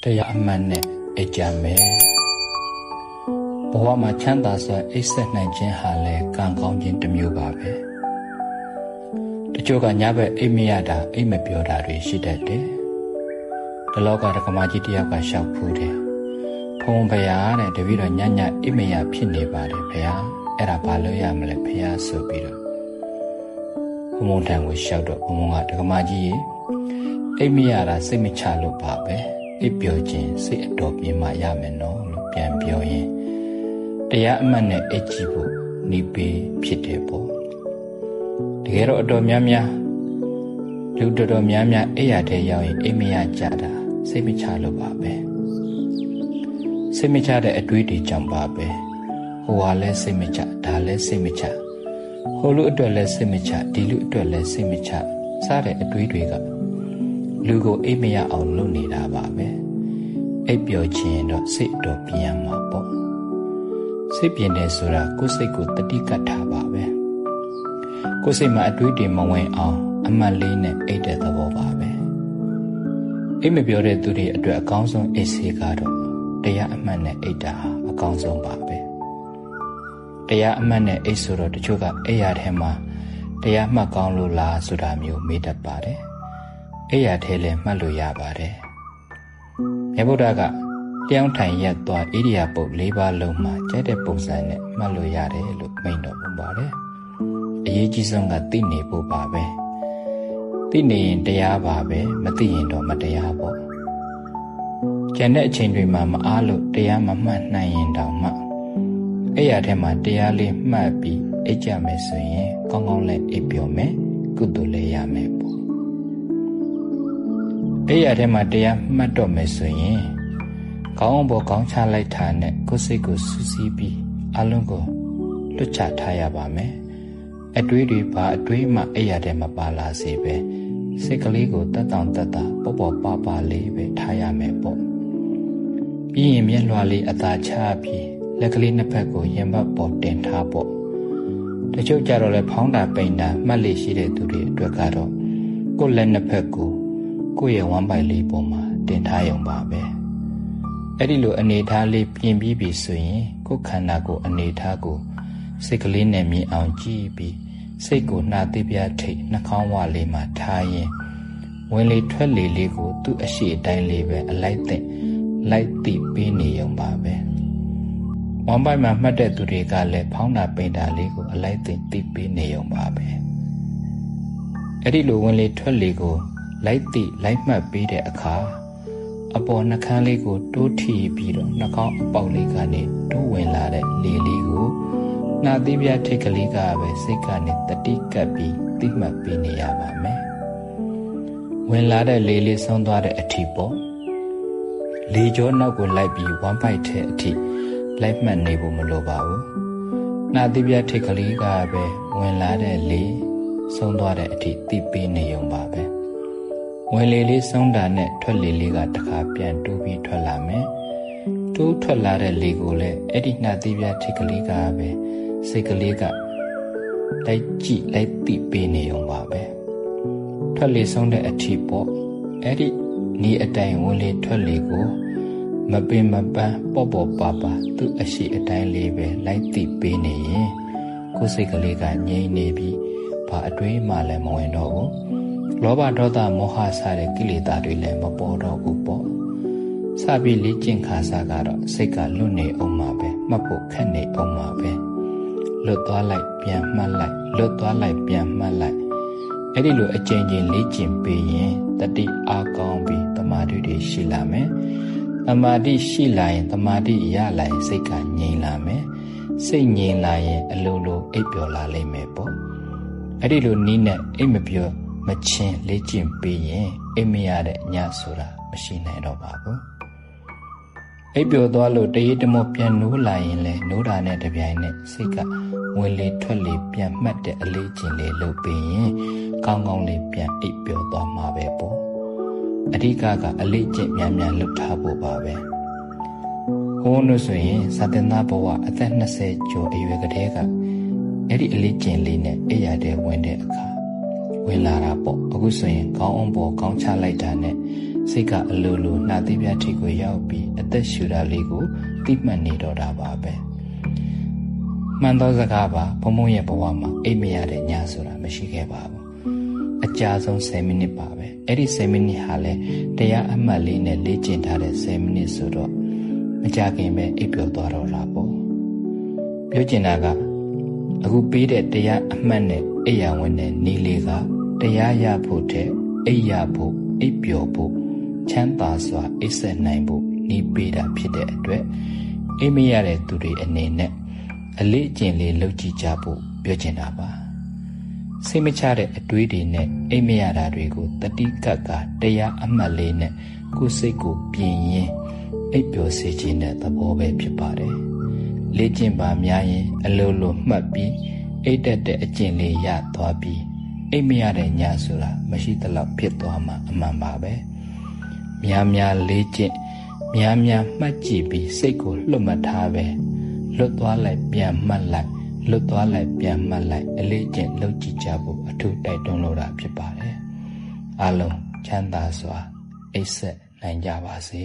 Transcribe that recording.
တရားအမှန်နဲ့အိပ်ကြမယ်ဘဝမှာချမ်းသာစွာအိပ်စက်နိုင်ခြင်းဟာလည်းကံကောင်းခြင်းတစ်မျိုးပါပဲတချို့ကညဘက်အိပ်မရတာအိပ်မပြောတာတွေရှိတတ်တယ်ဒီလောကဒကမာကြီးတယောက်ကရှောက်ဖူးတယ်ဖုံဖရာတဲ့တပည့်တော်ညအိပ်မရဖြစ်နေပါတယ်ဖရာအဲ့ဒါဘာလို့ရမလဲဖရာဆိုပြီးတော့ဘုံထံကိုရှောက်တော့ဘုံကဒကမာကြီးရေအိပ်မရတာစိတ်မချလို့ပါပဲအိပ်ပျော်ခြင်းစိတ်အတော်ပြင်းမှရမယ်နော်လို့ပြန်ပြောရင်တရားအမှန်နဲ့အိပ်ကြည့်ဖို့နိပေးဖြစ်တယ်ပေါ့တကယ်တော့အတော်များများလူတော်များများအိပ်ရတဲ့ရောက်ရင်အိပ်မရကြတာစိတ်မချလို့ပါပဲစိတ်မချတဲ့အတွေးတွေကြောင့်ပါပဲဟိုဟာလဲစိတ်မချဒါလဲစိတ်မချဟိုလူအတွက်လဲစိတ်မချဒီလူအတွက်လဲစိတ်မချစတဲ့အတွေးတွေကလူကိုအိပ်မရအောင်လုပ်နေတာပါပဲအိပ်ပျော်ခြင်းတော့စိတ်တော်ပြင်းမှာပေါ့စိတ်ပြင်းတယ်ဆိုတာကိုယ်စိတ်ကိုတတိကတ်ထားပါပဲကိုယ်စိတ်မှာအတွေးတွေမဝင်အောင်အမှတ်လေးနဲ့အိပ်တဲ့သဘောပါပဲအိပ်မပြောတဲ့သူတွေအတွက်အကောင်းဆုံးအိပ်စေကတော့တရားအမှတ်နဲ့အိပ်တာအကောင်းဆုံးပါပဲတရားအမှတ်နဲ့အိပ်ဆိုတော့တချို့ကအိပ်ရထဲမှာတရားမှတ်ကောင်းလို့လားဆိုတာမျိုးမေးတတ်ပါတယ်အိပ်ရထဲလည်းမှတ်လို့ရပါတယ်မြတ်ဗုဒ္ဓကတယောက်ထိုင်ရက်သွားဣရိယာပုတ်၄ပါးလုံးမှာကျဲတဲ့ပုံစံနဲ့မှတ်လို့ရတယ်လို့မိန့်တော်မူပါတယ်အရေးကြီးဆုံးကသိနေဖို့ပါပဲသိနေရင်တရားပါပဲမသိရင်တော့မတရားပေါ့ကျန်တဲ့အချိန်တွေမှာမအားလို့တရားမမှတ်နိုင်ရင်တောင်မှအဲ့ရထဲမှာတရားလေးမှတ်ပြီးအိပ်ကြမယ်ဆိုရင်ကောင်းကောင်းလည်းအိပ်ပျော်မယ်ကုသိုလ်လည်းရမယ်ပေါ့အဲ့ရထဲမှာတရားမှတ်တော့မယ်ဆိုရင်ကောင်းဘောကောင်းချလိုက်တာနဲ့ကိုယ်စိတ်ကိုစူးစီးပြီးအလုံးကိုလွတ်ချထားရပါမယ်အတွေးတွေဘာအတွေးမှအဲ့ရထဲမှာပါလာစေပဲစိတ်ကလေးကိုတက်တောင့်တက်တာပေါ့ပေါ့ပါပါလေးပဲထားရမယ်ပေါ့ပြီးရင်မျက်လွှာလေးအသာချပြီးလက်ကလေးနှစ်ဖက်ကိုရင်ဘတ်ပေါ်တင်ထားပေါ့တချို့ကြတော့လဲဖောင်းတာပိန်တာမှတ်လေရှိတဲ့သူတွေအတွက်ကတော့ကိုယ်လက်နှစ်ဖက်ကိုကိုယ့်ရဲ့ဝမ်းပိုက်လေးပေါ်မှာတင်ထားရုံပါပဲအဲ့ဒီလိုအနေထားလေးပြင်ပြီးပြီဆိုရင်ကိုယ်ခန္ဓာကိုယ်အနေထားကိုစိတ်ကလေးနဲ့မြင်အောင်ကြည့်ပြီးစိတ်ကိုနှာသီးပြားထိတ်နှာခေါင်းဝလေးမှာထားရင်ဝင်လေထွက်လေလေးကိုသူ့အရှိအတိုင်းလေးပဲအလိုက်သိလိုက်သိပေးနေရုံပါပဲဝမ်းပိုက်မှာမှတ်တဲ့သူတွေကလည်းဖောင်းတာပိန်တာလေးကိုအလိုက်သိပေးနေရုံပါပဲအဲ့ဒီလိုဝင်လေထွက်လေကိုလိုက်သိလိုက်မှတ်ပေးတဲ့အခါအပေါ်နှာခမ်းလေးကိုတိုးထီပြီးတော့နှာခေါင်းအပေါက်လေးကနေတိုးဝင်လာတဲ့လေလေးကိုနှာသီးပြားထိတ်ကလေးကပဲစိတ်ကနေတတိကပ်ပြီးသိမှတ်ပေးနေရပါမယ်ဝင်လာတဲ့လေလေးဆုံးသွားတဲ့အထိပေါ့လေကြောနောက်ကိုလိုက်ပြီးဝမ်းပိုက်တဲ့အထိလိုက်မှတ်နေဖို့မလိုပါဘူးနှာသီးပြားထိတ်ကလေးကပဲဝင်လာတဲ့လေဆုံးသွားတဲ့အထိသိပေးနေုံပါပဲဝင်လေလေးဆုံးတာနဲ့ထွက်လေလေးကတခါပြန်တိုးပြီးထွက်လာမယ်တိုးထွက်လာတဲ့လေကိုလည်းအဲ့ဒီနှာသီးပြားထိတ်ကလေးကပဲစိတ်ကလေးကလိုက်ကြည့်လိုက်သိပေးနေုံပါပဲထွက်လေဆုံးတဲ့အထိပေါ့အဲ့ဒီဤအတိုင်းဝင်လေထွက်လေကိုမပင်မပန်းပေါ့ပေါ့ပါပါသူ့အရှိအတိုင်းလေးပဲလိုက်သိပေးနေရင်ကိုယ်စိတ်ကလေးကငြိမ်နေပြီးဘာအတွေးမှလည်းမဝင်တော့ဘူးလောဘဒေါသမောဟစတဲ့ကိလေသာတွေလည်းမပေါ်တော့ဘူးပေါ့စပြီးလေ့ကျင့်ခါစားကတော့စိတ်ကလွတ်နေအောင်ပါပဲမှတ်ဖို့ခက်နေအောင်ပါပဲလွတ်သွားလိုက်ပြန်မှတ်လိုက်လွတ်သွားလိုက်ပြန်မှတ်လိုက်အဲ့ဒီလိုအကျဉ်းချင်းလေ့ကျင့်ပေးရင်တတိအားကောင်းပြီးတမာတိတွေရှိလာမယ်တမာတိရှိလာရင်တမာတိရလာရင်စိတ်ကငြိမ်လာမယ်စိတ်ငြိမ်လာရင်အလိုလိုအိပ်ပျော်လာလိမ့်မယ်ပေါ့အဲ့ဒီလိုနီးနဲ့အိပ်မပျော်မချင်းလေ့ကျင့်ပေးရင်အိပ်မရတဲ့ညဆိုတာမရှိနိုင်တော့ပါဘူးအိပ်ပျော်သွားလို့တရေတမောပြန်နိုးလာရင်လဲနိုးတာနဲ့တပြိုင်နက်စိတ်ကဝင်လေထွက်လေပြန်မှတ်တဲ့အလေးကျင့်လေးလုပ်ပေးရင်ကောင်းကောင်းလေးပြန်အိပ်ပျော်သွားမှာပဲပေါ့အဓိကကအလေးကျင့်များများလုပ်ထားဖို့ပါပဲဟိုးလို့ဆိုရင်ဇာတင်သားဘဝအသက်20ကျော်အရွယ်ကတည်းကအဲ့ဒီအလေးကျင့်လေးနဲ့အိပ်ရတဲ့ဝင်တဲ့အခါဝင်လာတာပေါ့အခုဆိုရင်ကောင်းအောင်ပေါ်ကောင်းချလိုက်တာနဲ့ စိတ်ကအလိုလိုနှာသေးပြထိကိုရောက်ပြီးအသက်ရှူတာလေးကိုတိမှတ်နေတော့တာပါပဲမှန်သောစကားပါဘုံဘုံရဲ့ဘဝမှာအိပ်မရတဲ့ညဆိုတာမရှိခဲ့ပါဘူးအကြာဆုံး10မိနစ်ပါပဲအဲ့ဒီ10မိနစ်ဟာလဲတရားအမှတ်လေးနဲ့လေ့ကျင့်ထားတဲ့10မိနစ်ဆိုတော့မကြခင်ပဲအိပ်ပျော်သွားတော့တာပေါ့ပြောချင်တာကအခုပေးတဲ့တရားအမှတ်နဲ့အိပ်ရဝင်တဲ့နေလေးကတရားရဖို့တဲ့အိပ်ရဖို့အိပ်ပျော်ဖို့ချမ်းသာစွာအိပ်ဆက်နိုင်ဖို့နေပေးတာဖြစ်တဲ့အတွက်အိပ်မရတဲ့သူတွေအနေနဲ့အလေးအကျင့်လေးလုပ်ကြည့်ကြဖို့ပြောချင်တာပါစိတ်မချတဲ့အတွေးတွေနဲ့အိပ်မရတာတွေကိုတတိကကတရားအမှတ်လေးနဲ့ကိုယ်စိတ်ကိုပြင်ရင်အိပ်ပျော်စေခြင်းတဲ့သဘောပဲဖြစ်ပါတယ်လေ့ကျင့်ပါများရင်အလိုလိုမှတ်ပြီးအိပ်တတ်တဲ့အကျင့်လေးရသွားပြီးအိပ်မရတဲ့ညဆိုတာမရှိသလောက်ဖြစ်သွားမှာအမှန်ပါပဲများများလေ့ကျင့်များများမှတ်ကြည့်ပြီးစိတ်ကိုလွတ်မှတ်ထားပဲလွတ်သွားလိုက်ပြန်မှတ်လိုက်လွတ်သွားလိုက်ပြန်မှတ်လိုက်အလေးကျင့်လုပ်ကြည့်ကြဖို့အထူးတိုက်တွန်းလိုတာဖြစ်ပါတယ်အားလုံးချမ်းသာစွာအိပ်ဆက်နိုင်ကြပါစေ